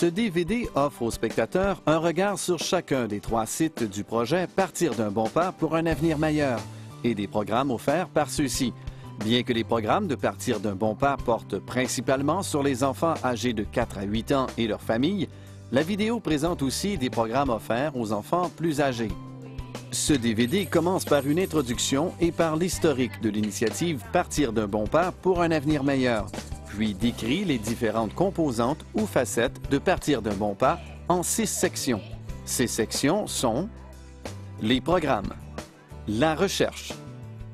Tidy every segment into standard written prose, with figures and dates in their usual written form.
Ce DVD offre aux spectateurs un regard sur chacun des 3 sites du projet Partir d'un bon pas pour un avenir meilleur et des programmes offerts par ceux-ci. Bien que les programmes de Partir d'un bon pas portent principalement sur les enfants âgés de 4 à 8 ans et leurs familles, la vidéo présente aussi des programmes offerts aux enfants plus âgés. Ce DVD commence par une introduction et par l'historique de l'initiative Partir d'un bon pas pour un avenir meilleur, puis décrit les différentes composantes ou facettes de Partir d'un bon pas en 6 sections. Ces sections sont les programmes, la recherche,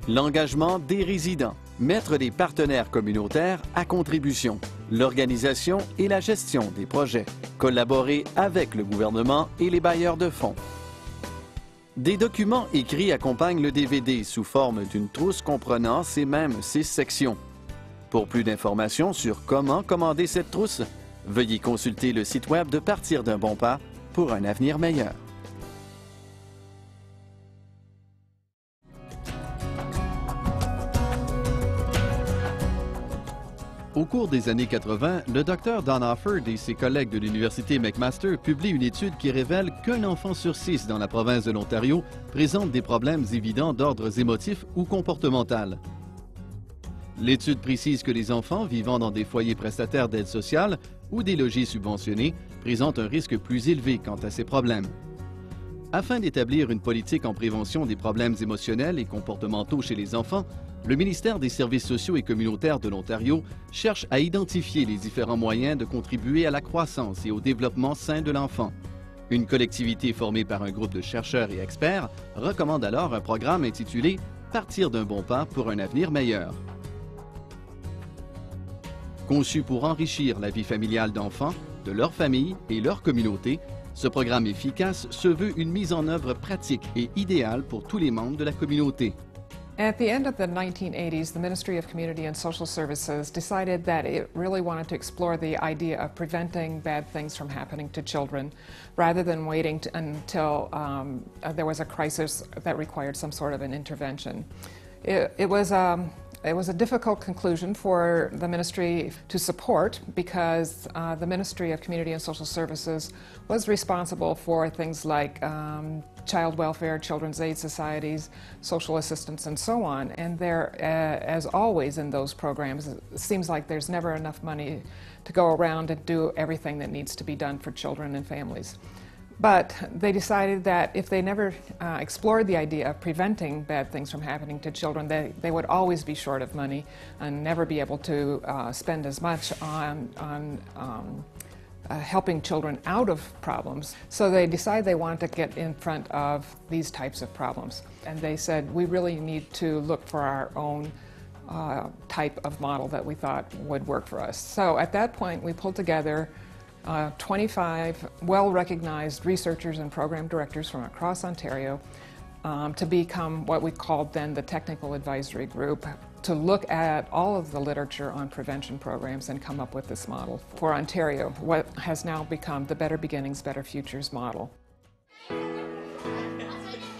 l'engagement des résidents, mettre des partenaires communautaires à contribution, l'organisation et la gestion des projets, collaborer avec le gouvernement et les bailleurs de fonds. Des documents écrits accompagnent le DVD sous forme d'une trousse comprenant ces mêmes 6 sections. Pour plus d'informations sur comment commander cette trousse, veuillez consulter le site web de Partir d'un bon pas pour un avenir meilleur. Au cours des années 80, le Dr Don Offord et ses collègues de l'Université McMaster publient une étude qui révèle qu'un enfant sur 6 dans la province de l'Ontario présente des problèmes évidents d'ordre émotif ou comportemental. L'étude précise que les enfants vivant dans des foyers prestataires d'aide sociale ou des logis subventionnés présentent un risque plus élevé quant à ces problèmes. Afin d'établir une politique en prévention des problèmes émotionnels et comportementaux chez les enfants, le ministère des Services sociaux et communautaires de l'Ontario cherche à identifier les différents moyens de contribuer à la croissance et au développement sain de l'enfant. Une collectivité formée par un groupe de chercheurs et experts recommande alors un programme intitulé « Partir d'un bon pas pour un avenir meilleur ». Conçu pour enrichir la vie familiale d'enfants, de leur famille et leur communauté, ce programme efficace se veut une mise en œuvre pratique et idéale pour tous les membres de la communauté. At the end of the 1980s, the Ministry of Community and Social Services decided that it really wanted to explore the idea of preventing bad things from happening to children rather than waiting until there was a crisis that required some sort of an intervention. It was a difficult conclusion for the ministry to support because the Ministry of Community and Social Services was responsible for things like child welfare, children's aid societies, social assistance, and so on. And there, as always in those programs, it seems like there's never enough money to go around and do everything that needs to be done for children and families. But they decided that if they never explored the idea of preventing bad things from happening to children, they would always be short of money and never be able to spend as much on helping children out of problems. So they decided they wanted to get in front of these types of problems. And they said, we really need to look for our own type of model that we thought would work for us. So at that point, we pulled together 25 well-recognized researchers and program directors from across Ontario to become what we called then the Technical Advisory Group, to look at all of the literature on prevention programs and come up with this model for Ontario, what has now become the Better Beginnings, Better Futures model.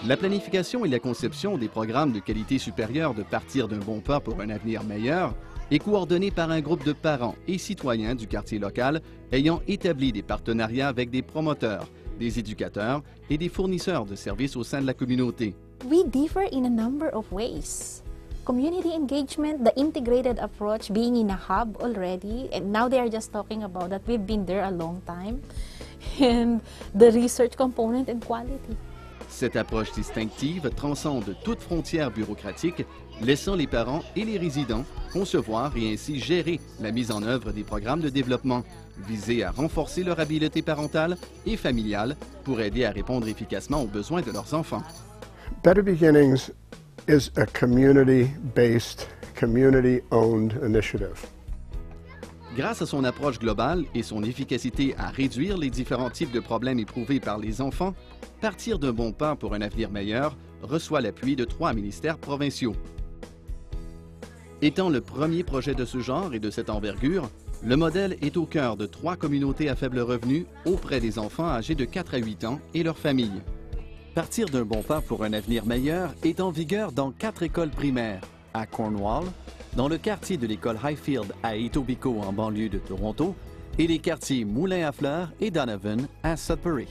La planification et la conception des programmes de qualité supérieure de Partir d'un bon pas pour un avenir meilleur est coordonnée par un groupe de parents et citoyens du quartier local ayant établi des partenariats avec des promoteurs, des éducateurs et des fournisseurs de services au sein de la communauté. We differ in a number of ways. Community engagement, the integrated approach, being in a hub already, and now they are just talking about that we've been there a long time, and the research component and quality. Cette approche distinctive transcende toute frontière bureaucratique, laissant les parents et les résidents concevoir et ainsi gérer la mise en œuvre des programmes de développement, visés à renforcer leur habileté parentale et familiale pour aider à répondre efficacement aux besoins de leurs enfants. Better Beginnings is a community-based, community-owned initiative. Grâce à son approche globale et son efficacité à réduire les différents types de problèmes éprouvés par les enfants, Partir d'un bon pas pour un avenir meilleur reçoit l'appui de 3 ministères provinciaux. Étant le premier projet de ce genre et de cette envergure, le modèle est au cœur de 3 communautés à faible revenu auprès des enfants âgés de 4 à 8 ans et leurs familles. Partir d'un bon pas pour un avenir meilleur est en vigueur dans 4 écoles primaires, à Cornwall, dans le quartier de l'école Highfield à Etobicoke en banlieue de Toronto et les quartiers Moulin à Fleurs et Donovan à Sudbury.